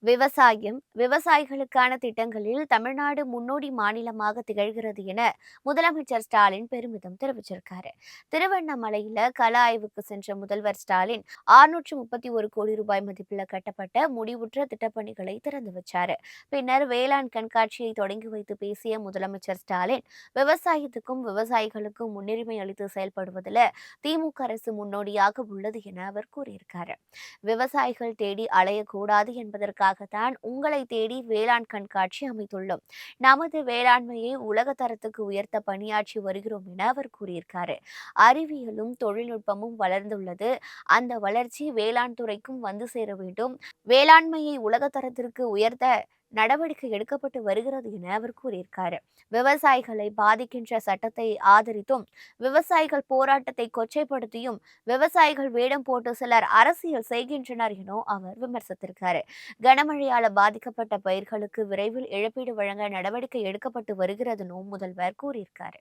விவசாயம், விவசாயிகளுக்கான திட்டங்களில் தமிழ்நாடு முன்னோடி மாநிலமாக திகழ்கிறது என முதலமைச்சர் ஸ்டாலின் பெருமிதம் தெரிவிச்சிருக்காரு. திருவண்ணாமலையில கள ஆய்வுக்கு சென்ற முதல்வர் ஸ்டாலின் 631 கோடி ரூபாய் மதிப்பில் கட்டப்பட்ட முடிவுற்ற திட்டப்பணிகளை திறந்து வச்சாரு. பின்னர் வேளாண் கண்காட்சியை தொடங்கி வைத்து பேசிய முதலமைச்சர் ஸ்டாலின், விவசாயத்துக்கும் விவசாயிகளுக்கும் முன்னுரிமை அளித்து செயல்படுவதில் திமுக அரசு முன்னோடியாக உள்ளது என அவர் கூறியிருக்காரு. விவசாயிகள் தேடி அலையக்கூடாது என்பதற்காகத்தான் உங்களை தேடி வேளாண் கண்காட்சி அமைத்துள்ளோம். நமது வேளாண்மையை உலக தரத்துக்கு உயர்த்த பணியாற்றி வருகிறோம் என அவர் கூறியிருக்காரு. அறிவியலும் தொழில்நுட்பமும் வளர்ந்துள்ளது. அந்த வளர்ச்சி வேளாண் துறைக்கும் வந்து சேர வேண்டும். வேளாண்மையை உலக தரத்திற்கு உயர்த்த நடவடிக்கை எடுக்கப்பட்டு வருகிறது என அவர் கூறியிருக்காரு. விவசாயிகளை பாதிக்கின்ற சட்டத்தை ஆதரித்தும், விவசாயிகள் போராட்டத்தை கொச்சைப்படுத்தியும், விவசாயிகள் வேடம் போட்டு சிலர் அரசியல் செய்கின்றனர் என அவர் விமர்சித்திருக்காரு. கனமழையால பாதிக்கப்பட்ட பயிர்களுக்கு விரைவில் இழப்பீடு வழங்க நடவடிக்கை எடுக்கப்பட்டு வருகிறதுன்னு முதல்வர் கூறியிருக்காரு.